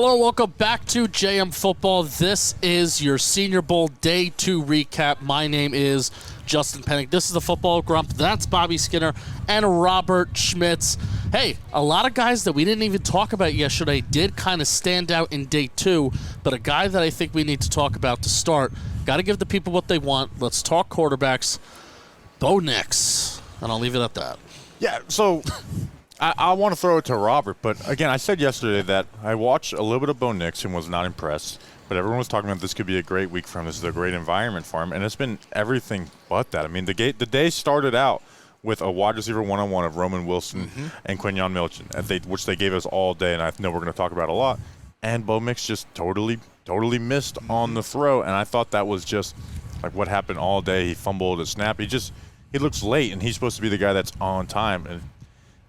Hello, welcome back to JM Football. This is your Senior Bowl Day 2 recap. My name is Justin Penik. This is the Football Grump. That's Bobby Skinner and Robert Schmitz. Hey, a lot of guys that we didn't even talk about yesterday did kind of stand out in Day 2, but a guy that I think we need to talk about to start, got to give the people what they want. Let's talk quarterbacks. Bo Nix. And I'll leave it at that. Yeah, so I want to throw it to Robert, but again, I said yesterday that I watched a little bit of Bo Nix and was not impressed, but everyone was talking about this could be a great week for him. This is a great environment for him, and it's been everything but that. I mean, the day started out with a wide receiver one-on-one of Roman Wilson and Quinyon Milton, which they gave us all day, and I know we're going to talk about a lot, and Bo Nix just totally missed on the throw, and I thought that was just like what happened all day. He fumbled a snap. He looks late, and he's supposed to be the guy that's on time, and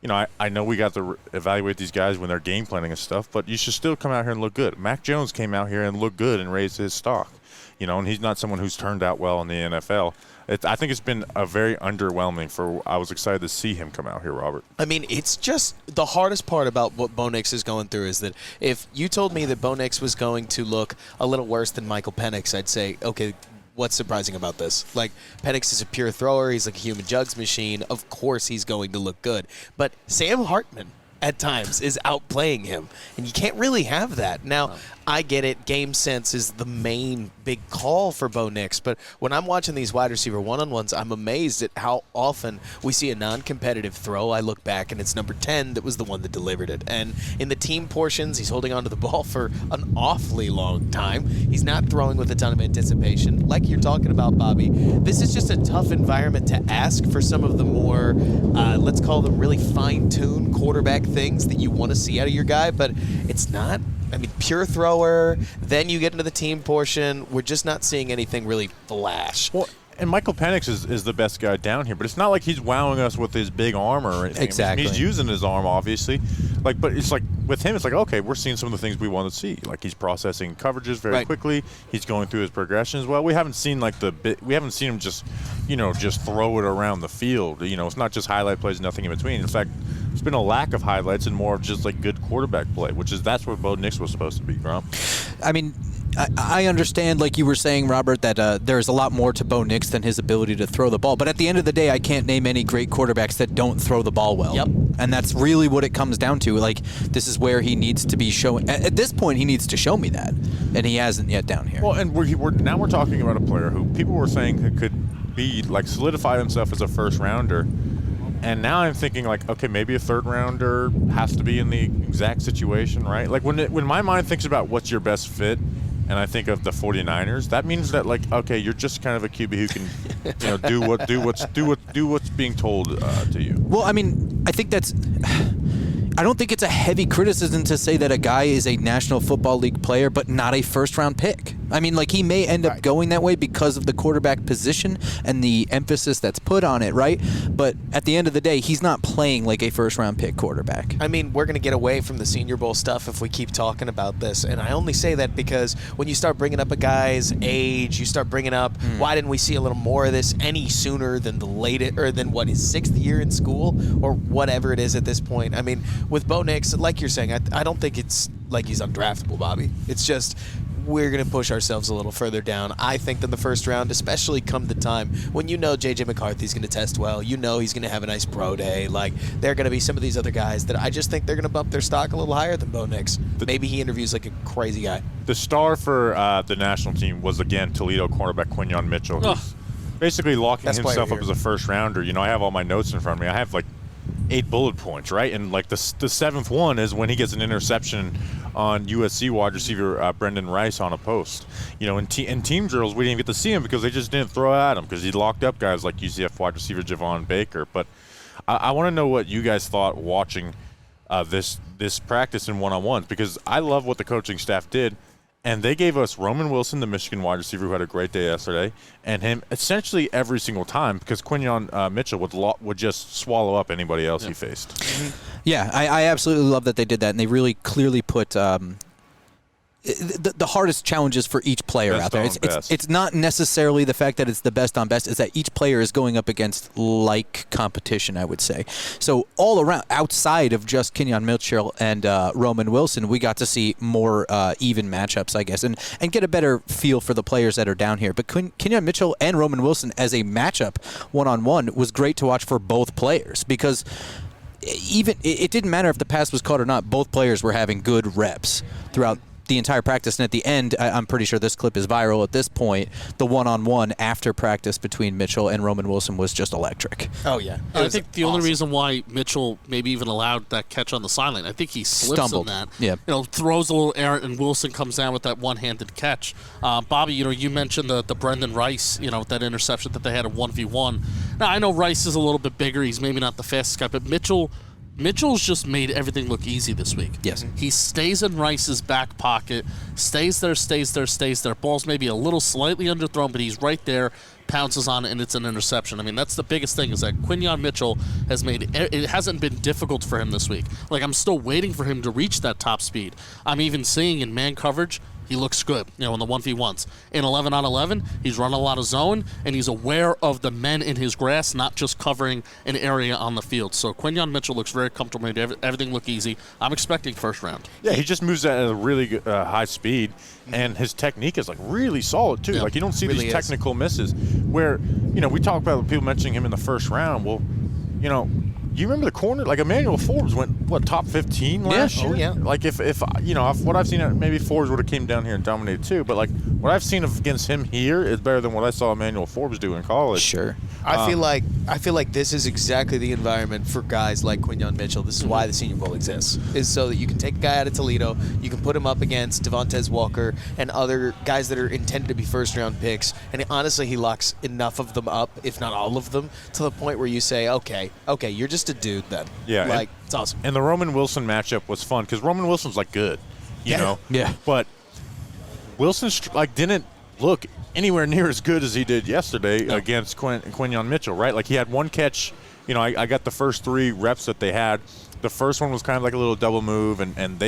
you know, I know we got to evaluate these guys when they're game planning and stuff, but you should still come out here and look good. Mac Jones came out here and looked good and raised his stock, you know, and he's not someone who's turned out well in the NFL. I think it's been a very underwhelming I was excited to see him come out here, Robert. I mean, it's just the hardest part about what Bo Nix is going through is that if you told me that Bo Nix was going to look a little worse than Michael Penix, I'd say, okay, what's surprising about this? Like, Penix is a pure thrower. He's like a human jugs machine. Of course he's going to look good. But Sam Hartman at times is outplaying him, and you can't really have that. Now, I get it. Game sense is the main big call for Bo Nix, but when I'm watching these wide receiver one-on-ones, I'm amazed at how often we see a non-competitive throw. I look back, and it's number 10 that was the one that delivered it. And in the team portions, he's holding onto the ball for an awfully long time. He's not throwing with a ton of anticipation. Like you're talking about, Bobby, this is just a tough environment to ask for some of the more, let's call them really fine-tuned quarterback things that you want to see out of your guy, but it's not. I mean, pure thrower, then you get into the team portion. We're just not seeing anything really flash. Well, and Michael Penix is the best guy down here, but it's not like he's wowing us with his big arm or anything. Exactly. I mean, he's using his arm, obviously. But it's like with him, it's like, okay, we're seeing some of the things we want to see. Like he's processing coverages very quickly. He's going through his progressions well. We haven't seen we haven't seen him just throw it around the field. You know, it's not just highlight plays, nothing in between. In fact, it's been a lack of highlights and more of just like good quarterback play, that's what Bo Nix was supposed to be, Grump. I mean, I understand, like you were saying, Robert, that there's a lot more to Bo Nix than his ability to throw the ball. But at the end of the day, I can't name any great quarterbacks that don't throw the ball well. Yep. And that's really what it comes down to. Like, this is where he needs to be showing. At this point, he needs to show me that. And he hasn't yet down here. Well, and now we're talking about a player who people were saying could be, like, solidify himself as a first-rounder. And now I'm thinking, like, okay, maybe a third-rounder has to be in the exact situation, right? Like, when my mind thinks about what's your best fit, and I think of the 49ers, that means that, like, okay, you're just kind of a QB who can, do what's being told to you. Well, I mean, I don't think it's a heavy criticism to say that a guy is a National Football League player but not a first-round pick. I mean, like, he may end up going that way because of the quarterback position and the emphasis that's put on it, right? But at the end of the day, he's not playing like a first-round pick quarterback. I mean, we're going to get away from the Senior Bowl stuff if we keep talking about this, and I only say that because when you start bringing up a guy's age, you start bringing up, why didn't we see a little more of this any sooner than his sixth year in school or whatever it is at this point? I mean, with Bo Nix, like you're saying, I don't think it's like he's undraftable, Bobby. It's just we're going to push ourselves a little further down, I think, than the first round, especially come the time when you know J.J. McCarthy's going to test well. You know he's going to have a nice pro day. Like, there are going to be some of these other guys that I just think they're going to bump their stock a little higher than Bo Nix. Maybe he interviews like a crazy guy. The star for the national team was, again, Toledo cornerback Quinyon Mitchell, who's basically locking himself up as a first rounder. You know, I have all my notes in front of me. I have, like, 8 bullet points, right? And, like, the seventh one is when he gets an interception on USC wide receiver Brendan Rice on a post. You know, in team drills, we didn't get to see him because they just didn't throw at him because he locked up guys like UCF wide receiver Javon Baker. But I want to know what you guys thought watching this practice in one-on-ones, because I love what the coaching staff did. And they gave us Roman Wilson, the Michigan wide receiver who had a great day yesterday, and him essentially every single time because Quinyon Mitchell would just swallow up anybody else he faced. Yeah, I absolutely love that they did that, and they really clearly put the hardest challenges for each player Best out there. on best. It's not necessarily the fact that it's the best on best, it's that each player is going up against like competition, I would say. So all around, outside of just Quinyon Mitchell and Roman Wilson, we got to see more even matchups, I guess, and get a better feel for the players that are down here. But Quinyon Mitchell and Roman Wilson as a matchup one-on-one was great to watch for both players, because even it didn't matter if the pass was caught or not. Both players were having good reps throughout the entire practice, and at the end, I'm pretty sure this clip is viral at this point, the one-on-one after practice between Mitchell and Roman Wilson was just electric. Oh, yeah. I think the only reason why Mitchell maybe even allowed that catch on the sideline, I think he slips Stumbled. in that. Yeah. Throws a little errant, and Wilson comes down with that one-handed catch. Bobby, you mentioned the Brendan Rice, that interception that they had in 1v1. Now, I know Rice is a little bit bigger. He's maybe not the fastest guy, but Mitchell's just made everything look easy this week. Yes. He stays in Rice's back pocket, stays there. Ball's maybe a little slightly underthrown, but he's right there, pounces on it, and it's an interception. I mean, that's the biggest thing, is that Quinyon Mitchell it hasn't been difficult for him this week. Like, I'm still waiting for him to reach that top speed. I'm even seeing in man coverage, he looks good, in the 1v1s. In 11-on-11, he's running a lot of zone, and he's aware of the men in his grasp, not just covering an area on the field. So Quinyon Mitchell looks very comfortable, made everything look easy. I'm expecting first round. Yeah, he just moves at a really good, high speed, and his technique is, really solid, too. Yeah, you don't see really these is. technical misses where, we talk about people mentioning him in the first round. Well, you remember the corner? Emmanuel Forbes went, top 15 last year? Oh, yeah. If what I've seen, maybe Forbes would have came down here and dominated too, but, what I've seen against him here is better than what I saw Emmanuel Forbes do in college. Sure. I feel like this is exactly the environment for guys like Quinyon Mitchell. This is why the Senior Bowl exists, is so that you can take a guy out of Toledo, you can put him up against Devontae Walker and other guys that are intended to be first-round picks, and honestly, he locks enough of them up, if not all of them, to the point where you say, okay, you're just a dude then. Yeah. It's awesome. And the Roman Wilson matchup was fun because Roman Wilson's good, you know? Yeah. But Wilson didn't look anywhere near as good as he did yesterday against Quinyon Mitchell, right? He had one catch. I got the first 3 reps that they had. The first one was kind of like a little double move, and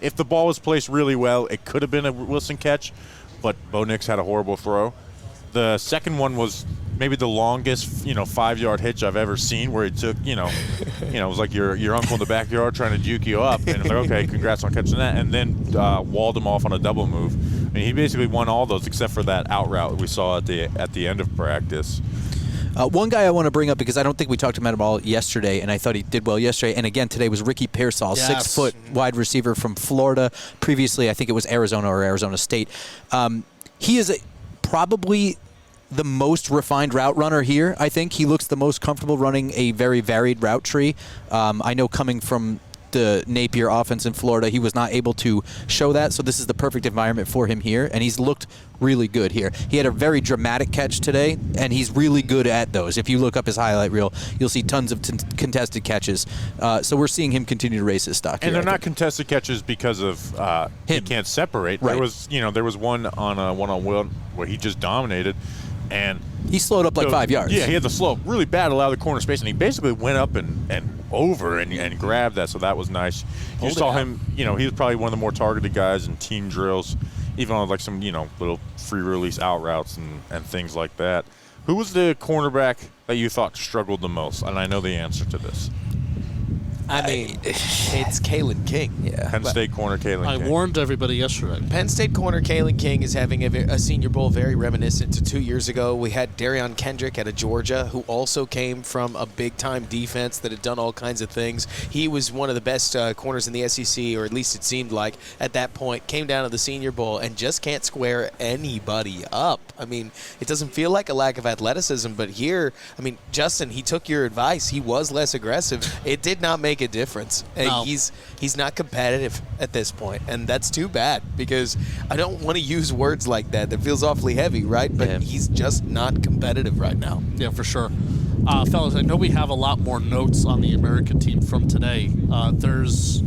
if the ball was placed really well, it could have been a Wilson catch, but Bo Nix had a horrible throw. The second one was maybe the longest, 5-yard hitch I've ever seen, where he took, it was like your uncle in the backyard trying to juke you up, and it's like, okay, congrats on catching that, and then walled him off on a double move. I mean, he basically won all those except for that out route we saw at the end of practice. One guy I want to bring up, because I don't think we talked about him all yesterday, and I thought he did well yesterday, and again today, was Ricky Pearsall, Yes. 6-foot wide receiver from Florida. Previously, I think it was Arizona or Arizona State. He is probably the most refined route runner here. I think he looks the most comfortable running a very varied route tree. I know coming from the Napier offense in Florida, he was not able to show that, so this is the perfect environment for him here, and he's looked really good here. He had a very dramatic catch today, and he's really good at those. If you look up his highlight reel, you'll see tons of contested catches. So we're seeing him continue to raise his stock. And here, they're not contested catches because of he can't separate. Right. There was one on a one-on-one where he just dominated, and he slowed up 5 yards. Yeah, he had the slope really bad, allowed the corner space, and he basically went up and over and grabbed that, so that was nice. You saw him, he was probably one of the more targeted guys in team drills, even on some, little free release out routes and things like that. Who was the cornerback that you thought struggled the most? And I know the answer to this. I mean, it's Kalen King. Yeah. Penn State corner Kalen I King. warned everybody yesterday. Penn State corner Kalen King is having a Senior Bowl very reminiscent to 2 years ago. We had Darion Kendrick out of Georgia, who also came from a big-time defense that had done all kinds of things. He was one of the best corners in the SEC, or at least it seemed like at that point. Came down to the Senior Bowl and just can't square anybody up. I mean, it doesn't feel like a lack of athleticism, but here, I mean, Justin, he took your advice. He was less aggressive. It did not make a difference. No. He's not competitive at this point, and that's too bad, because I don't want to use words like that. That feels awfully heavy, right? But he's just not competitive right now. Yeah, for sure. Fellas, I know we have a lot more notes on the American team from today.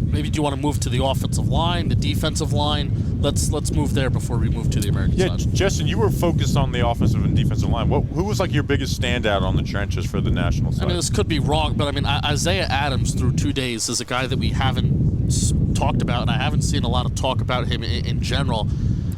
Maybe do you want to move to the offensive line, the defensive line? Let's move there before we move to the American side. Justin, you were focused on the offensive and defensive line. Who was your biggest standout on the trenches for the national side? I mean, this could be wrong, but I mean, Isaiah Adams through 2 days is a guy that we haven't talked about, and I haven't seen a lot of talk about him in general.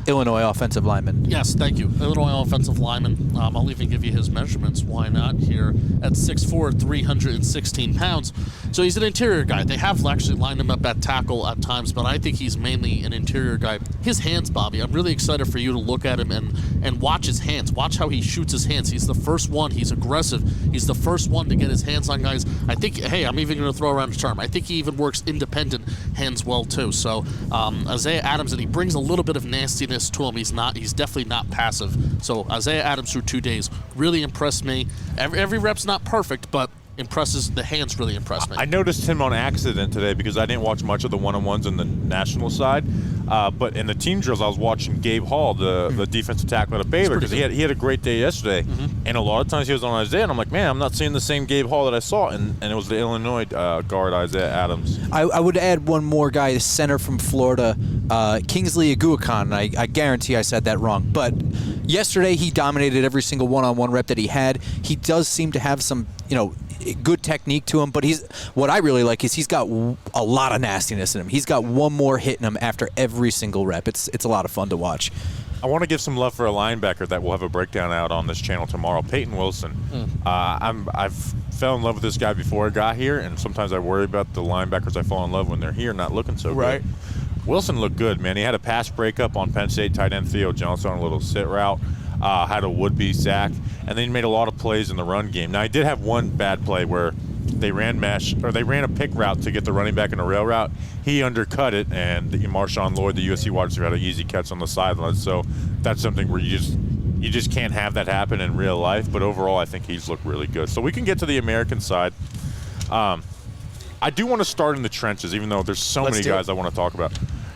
Illinois offensive lineman. Yes, thank you. Illinois offensive lineman. I'll even give you his measurements. Why not? Here at 6'4", 316 pounds. So he's an interior guy. They have actually lined him up at tackle at times, but I think he's mainly an interior guy. His hands, Bobby, I'm really excited for you to look at him and watch his hands. Watch how he shoots his hands. He's the first one. He's aggressive. He's the first one to get his hands on guys. I think, hey, I'm even going to throw around a term. I think he even works independent hands well, too. So Isaiah Adams, and he brings a little bit of nastiness to him. He's definitely not passive. So Isaiah Adams through 2 days really impressed me. Every rep's not perfect, but the hands really impressed me. I noticed him on accident today because I didn't watch much of the one-on-ones on the national side. But in the team drills, I was watching Gabe Hall, the defensive tackle at Baylor, because he had a great day yesterday. And a lot of times he was on Isaiah, and I'm like, man, I'm not seeing the same Gabe Hall that I saw. And it was the Illinois guard, Isaiah Adams. I would add one more guy, the center from Florida, Kingsley Aguakon. I guarantee I said that wrong. But yesterday he dominated every single one-on-one rep that he had. He does seem to have some, good technique to him, but what I really like is he's got a lot of nastiness in him. He's got one more hit in him after every single rep. It's a lot of fun to watch. I want to give some love for a linebacker that we'll have a breakdown out on this channel tomorrow, Payton Wilson. I've fell in love with this guy before I got here, and sometimes I worry about the linebackers I fall in love when they're here not looking so good. Wilson looked good, man. He had a pass breakup on Penn State tight end Theo Johnson on a little sit route. Had a would-be sack, and then he made a lot of plays in the run game. Now, he did have one bad play where they ran a pick route to get the running back in a rail route. He undercut it, and Marshawn Lloyd, the USC wide receiver, had an easy catch on the sideline. So that's something where you just can't have that happen in real life. But overall, I think he's looked really good. So we can get to the American side. I do want to start in the trenches, even though there's so many guys I want to talk about.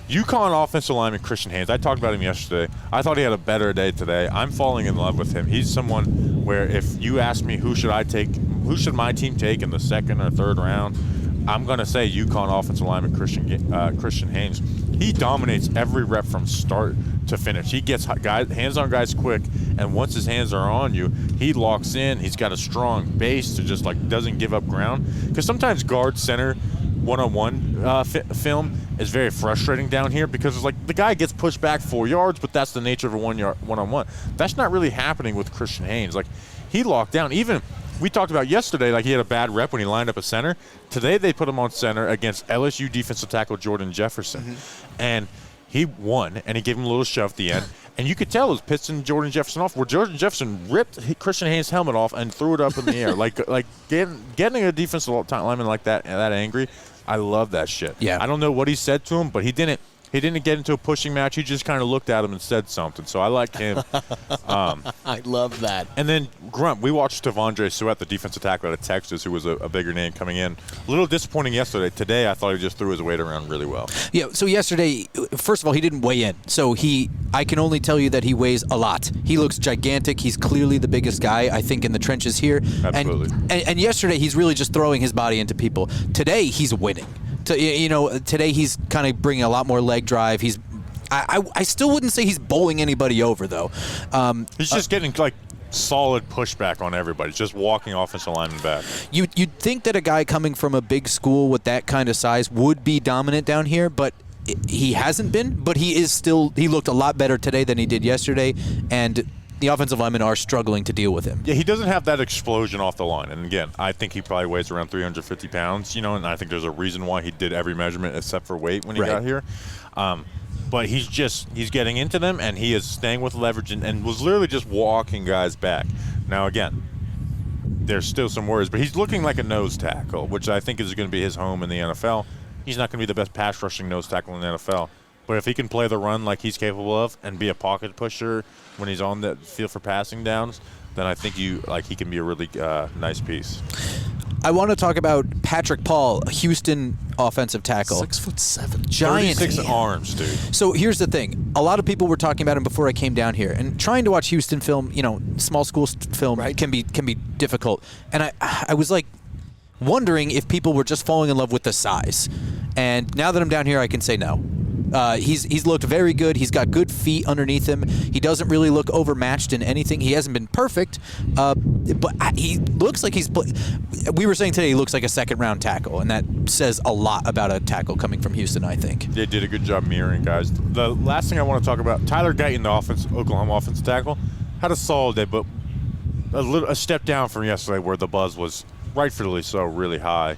UConn offensive lineman Christian Haynes. I talked about him yesterday. I thought he had a better day today. I'm falling in love with him. He's someone where if you ask me who should my team take in the second or third round, I'm going to say UConn offensive lineman Christian Haynes. He dominates every rep from start to finish. He gets hands on guys quick, and once his hands are on you, he locks in. He's got a strong base to just doesn't give up ground. Because sometimes guard center one-on-one film is very frustrating down here because it's the guy gets pushed back 4 yards, but that's the nature of a one-on-one. That's not really happening with Christian Haynes. He locked down. Even we talked about yesterday, he had a bad rep when he lined up a center. Today they put him on center against LSU defensive tackle Jordan Jefferson. And he won, and he gave him a little shove at the end. And you could tell it was pissing Jordan Jefferson off, where Jordan Jefferson ripped Christian Haynes' helmet off and threw it up in the air. Getting a defensive lineman like that angry, I love that shit. Yeah. I don't know what he said to him, but he didn't get into a pushing match. He just kind of looked at him and said something. So I like him. I love that. And then Grump, we watched Tavondre Sweat, the defensive tackle out of Texas, who was a bigger name coming in. A little disappointing yesterday. Today, I thought he just threw his weight around really well. Yeah, so yesterday, first of all, he didn't weigh in. So I can only tell you that he weighs a lot. He looks gigantic. He's clearly the biggest guy, I think, in the trenches here. Absolutely. And yesterday, he's really just throwing his body into people. Today, he's winning. Today he's kind of bringing a lot more leg drive. I still wouldn't say he's bowling anybody over, though. He's just getting solid pushback on everybody, just walking offensive lineman back. You'd think that a guy coming from a big school with that kind of size would be dominant down here, but he hasn't been. But he looked a lot better today than he did yesterday, and the offensive linemen are struggling to deal with him. Yeah, he doesn't have that explosion off the line. And again, I think he probably weighs around 350 pounds, and I think there's a reason why he did every measurement except for weight when he got here. But he's getting into them, and he is staying with leverage and was literally just walking guys back. Now, again, there's still some worries, but he's looking like a nose tackle, which I think is going to be his home in the NFL. He's not going to be the best pass rushing nose tackle in the NFL. But if he can play the run like he's capable of and be a pocket pusher when he's on the field for passing downs, then I think he can be a really nice piece. I want to talk about Patrick Paul, a Houston offensive tackle. 6'7", giant 36 arms, dude. So here's the thing: a lot of people were talking about him before I came down here, and trying to watch Houston film, small school film, can be difficult. And I was wondering if people were just falling in love with the size. And now that I'm down here, I can say no. He's looked very good. He's got good feet underneath him. He doesn't really look overmatched in anything. He hasn't been perfect, but he looks like we were saying today he looks like a second-round tackle, and that says a lot about a tackle coming from Houston, I think. They did a good job mirroring guys. The last thing I want to talk about, Tyler Guyton, the Oklahoma offensive tackle, had a solid day, but a step down from yesterday where the buzz was rightfully so really high.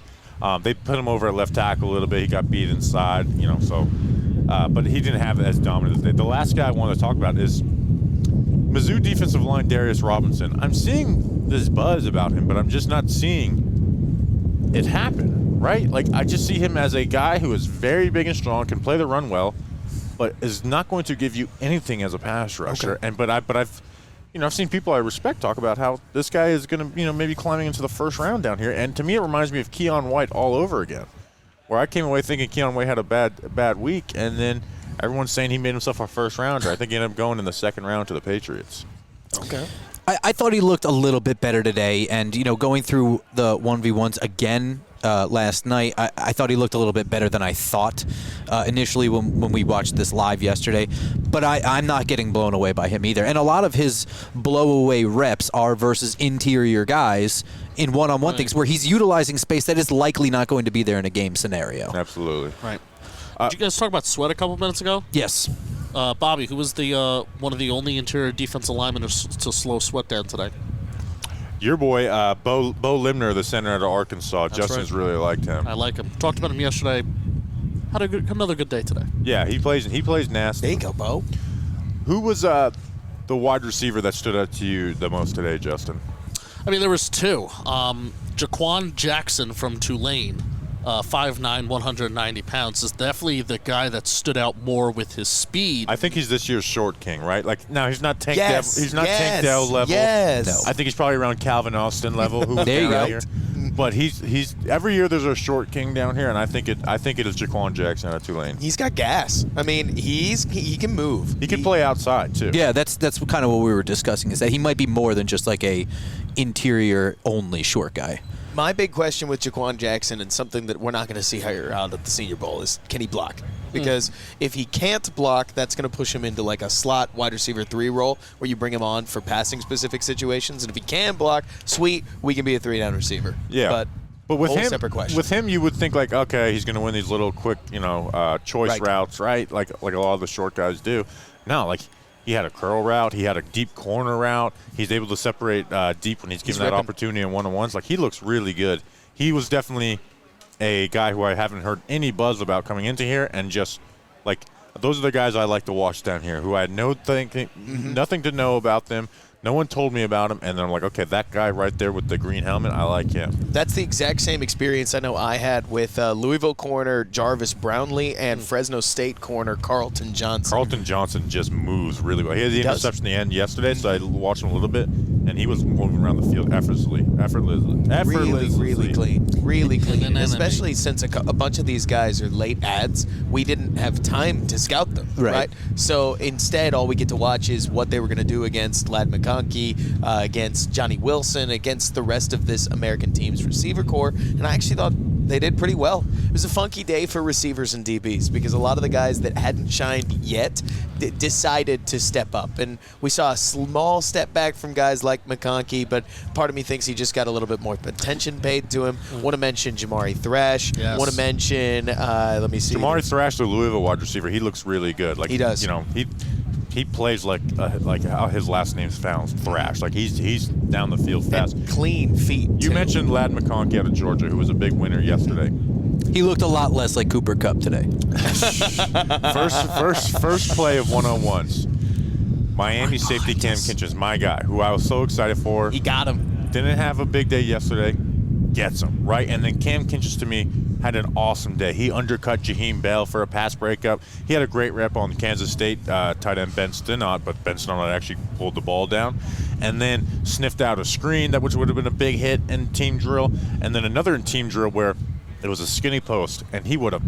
They put him over at left tackle a little bit. He got beat inside, but he didn't have it as dominant as they. The last guy I want to talk about is Mizzou defensive line Darius Robinson. I'm seeing this buzz about him, but I'm just not seeing it happen, right? Like, I just see him as a guy who is very big and strong, can play the run well, but is not going to give you anything as a pass rusher. Okay. But I've seen people I respect talk about how this guy is going to, maybe climbing into the first round down here. And to me, it reminds me of Keon White all over again, where I came away thinking Keon White had a bad week, and then everyone's saying he made himself a first rounder. I think he ended up going in the second round to the Patriots. Okay. I thought he looked a little bit better today, and going through the 1v1s again last night, I thought he looked a little bit better than I thought initially when we watched this live yesterday. But I'm not getting blown away by him either. And a lot of his blow-away reps are versus interior guys in one-on-one things where he's utilizing space that is likely not going to be there in a game scenario. Absolutely. Right. Did you guys talk about Sweat a couple minutes ago? Yes. Bobby, who was the one of the only interior defensive linemen to slow Sweat down today? Your boy, Bo Limner, the center out of Arkansas. That's Justin's right. really liked him. I like him. Talked about him yesterday. Had another good day today. Yeah, he plays nasty. There you go, Bo. Who was the wide receiver that stood out to you the most today, Justin? I mean, there was two. Jaquan Jackson from Tulane, 5'9", 190 pounds, is definitely the guy that stood out more with his speed. I think he's this year's short king, right? Like, now he's not Tank Yes, Dell. He's not yes, Tank Dell level. yes. No. I think he's probably around Calvin Austin level. Who was There you down go. Here. But he's every year there's a short king down here, and I think it is Jaquan Jackson out of Tulane. He's got gas. I mean, he can move. He can play outside too. Yeah, that's kind of what we were discussing, is that he might be more than just like a interior-only short guy. My big question with Jaquan Jackson, and something that we're not going to see here out at the Senior Bowl, is can he block? Because if he can't block, that's going to push him into like a slot wide receiver 3 role where you bring him on for passing specific situations. And if he can block, sweet, we can be a 3-down receiver. Yeah. But with whole him, separate question. with him, you would think like, okay, he's going to win these little quick, choice Right. routes, right? Like a lot of the short guys do. No, like he had a curl route, he had a deep corner route. He's able to separate deep when he's given that ripping. opportunity in one-on-ones. Like, he looks really good. He was definitely a guy who I haven't heard any buzz about coming into here, and just like those are the guys I like to watch down here, who I had nothing to know about them. No one told me about him, and then I'm like, okay, that guy right there with the green helmet, I like him. That's the exact same experience I know I had with Louisville corner Jarvis Brownlee and Fresno State corner Carlton Johnson. Carlton Johnson just moves really well. He had the does. interception in the end yesterday, so I watched him a little bit, and he was moving around the field effortlessly. Really clean. Really clean. And then Especially since a bunch of these guys are late ads, we didn't have time to scout them. Right. So instead, all we get to watch is what they were going to do against Ladd McConkey, against Johnny Wilson, against the rest of this American team's receiver core. And I actually thought they did pretty well. It was a funky day for receivers and DBs because a lot of the guys that hadn't shined yet decided to step up. And we saw a small step back from guys like McConkey, but part of me thinks he just got a little bit more attention paid to him. Want to mention Jamari Thrash. Yes. Want to mention, let me see. Jamari Thrash, the Louisville wide receiver, he looks really good. Like, He does. He plays like how his last name's found, Thrash. Like, he's down the field fast. And clean feet. You too. mentioned Ladd McConkey out of Georgia, who was a big winner yesterday. He looked a lot less like Cooper Kupp today. First play of one-on-ones. Miami safety Cam Kinchins, my guy, who I was so excited for. He got him. Didn't have a big day yesterday. Gets him, right? And then Cam Kinchins, to me, had an awesome day. He undercut Jaheim Bell for a pass breakup. He had a great rep on Kansas State tight end Ben Stinnott, but Ben Stinnott actually pulled the ball down. And then sniffed out a screen, which would have been a big hit in team drill. And then another in team drill where it was a skinny post, and he would have.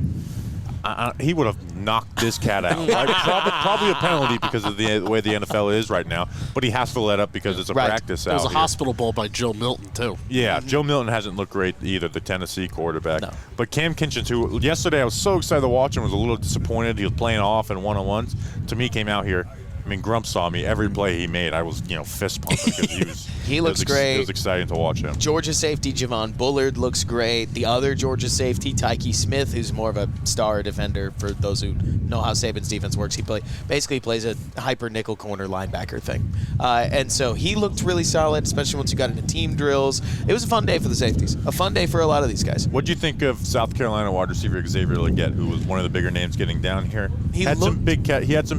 he would have knocked this cat out. Right? Probably a penalty because of the way the NFL is right now, but he has to let up because it's a practice out. It was a here. hospital bowl by Joe Milton, too. Yeah, Joe Milton hasn't looked great either, the Tennessee quarterback. No. But Cam Kinchins, who yesterday I was so excited to watch him, was a little disappointed. He was playing off in one-on-ones. To me, came out here. I mean, Grump saw me. Every play he made, I was, fist pumping because He looks great. It was exciting to watch him. Georgia safety Javon Bullard looks great. The other Georgia safety, Tyke Smith, who's more of a star defender for those who know how Saban's defense works. He basically plays a hyper nickel corner linebacker thing. And so he looked really solid, especially once you got into team drills. It was a fun day for the safeties. A fun day for a lot of these guys. What do you think of South Carolina wide receiver Xavier Legette, who was one of the bigger names getting down here? He had some big catches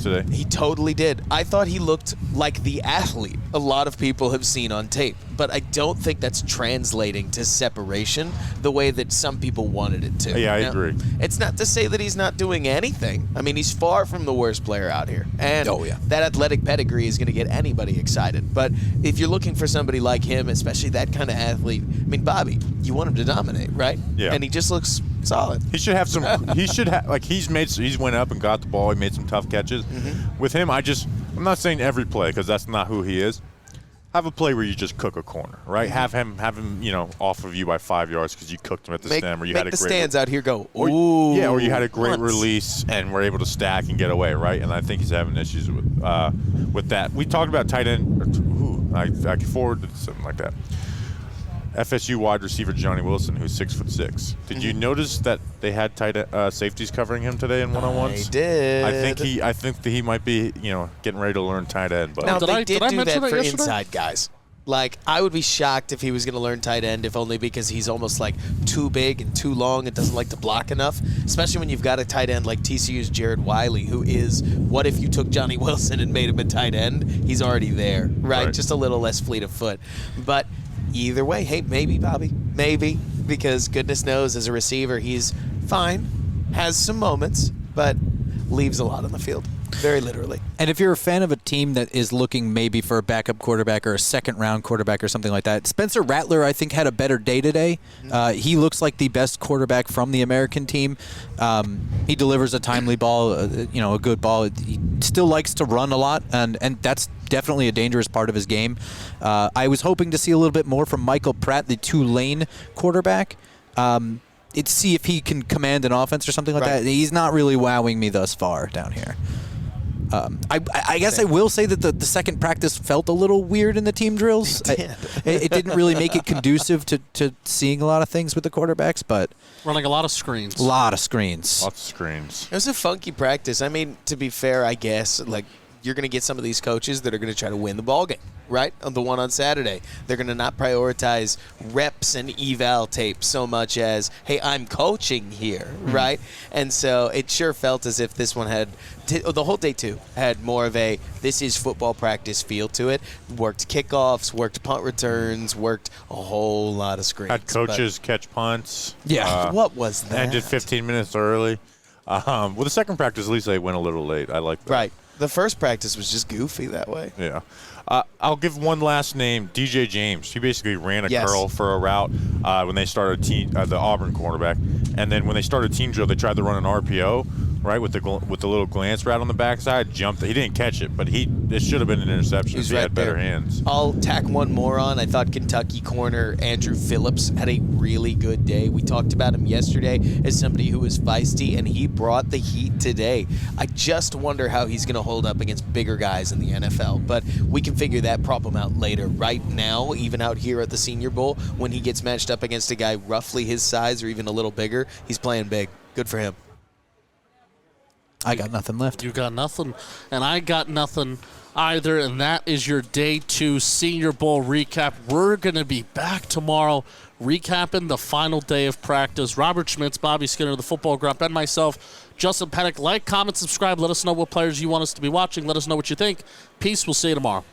today. He totally did. I thought he looked like the athlete a lot of people have seen on tape, but I don't think that's translating to separation the way that some people wanted it to. Yeah, I agree. It's not to say that he's not doing anything. I mean, he's far from the worst player out here. And that athletic pedigree is going to get anybody excited. But if you're looking for somebody like him, especially that kind of athlete, I mean, Bobby, you want him to dominate, right? Yeah. And he just looks solid. He should have some. He's went up and got the ball. He made some tough catches. With him, I'm not saying every play because that's not who he is. Have a play where you just cook a corner, right? Have him, off of you by 5 yards because you cooked him at the stem, or you had a great stands out here go. or you had a great release and were able to stack and get away, right? And I think he's having issues with that. We talked about tight end. I forwarded something like that. FSU wide receiver Johnny Wilson, who's 6'6". Did you notice that they had tight safeties covering him today in one-on-ones? I did. I think that he might be, getting ready to learn tight end. But now they did do that for yesterday? inside guys. Like, I would be shocked if he was going to learn tight end, if only because he's almost like too big and too long and doesn't like to block enough, especially when you've got a tight end like TCU's Jared Wiley, who is, what if you took Johnny Wilson and made him a tight end? He's already there, right? Just a little less fleet of foot. But either way, hey, maybe, Bobby. Maybe, because goodness knows, as a receiver, he's fine, has some moments, but leaves a lot on the field. Very literally. And if you're a fan of a team that is looking maybe for a backup quarterback or a second-round quarterback or something like that, Spencer Rattler, I think, had a better day today. He looks like the best quarterback from the American team. He delivers a timely ball, a good ball. He still likes to run a lot, and that's definitely a dangerous part of his game. I was hoping to see a little bit more from Michael Pratt, the Tulane quarterback. It's see if he can command an offense or something like that. He's not really wowing me thus far down here. I guess I will say that the second practice felt a little weird in the team drills. It didn't really make it conducive to seeing a lot of things with the quarterbacks, but running a lot of screens. Lots of screens. It was a funky practice. I mean, to be fair, I guess, like, you're going to get some of these coaches that are going to try to win the ball game, right? On the one on Saturday, they're going to not prioritize reps and eval tape so much as, hey, I'm coaching here, right? And so it sure felt as if this one had, the whole day two had more of a this is football practice feel to it. Worked kickoffs, worked punt returns, worked a whole lot of screens. Had coaches catch punts. Yeah. What was that? Ended 15 minutes early. Well, the second practice, at least they went a little late. I like that. Right. The first practice was just goofy that way. Yeah. I'll give one last name, DJ James. He basically ran a curl for a route when they started the Auburn cornerback. And then when they started team drill, they tried to run an RPO, right, with the little glance route on the backside. Jumped. He didn't catch it, but it should have been an interception. He had better hands. I'll tack one more on. I thought Kentucky corner Andrew Phillips had a really good day. We talked about him yesterday as somebody who was feisty, and he brought the heat today. I just wonder how he's going to hold up against bigger guys in the NFL, but we can figure that problem out later. Right now, even out here at the Senior Bowl, when he gets matched up against a guy roughly his size or even a little bigger, he's playing big. Good for him. I got nothing left. You got nothing, and I got nothing either, and that is your Day 2 Senior Bowl recap. We're going to be back tomorrow recapping the final day of practice. Robert Schmitz, Bobby Skinner, the Football Grump, and myself, Justin Penik. Like, comment, subscribe. Let us know what players you want us to be watching. Let us know what you think. Peace. We'll see you tomorrow.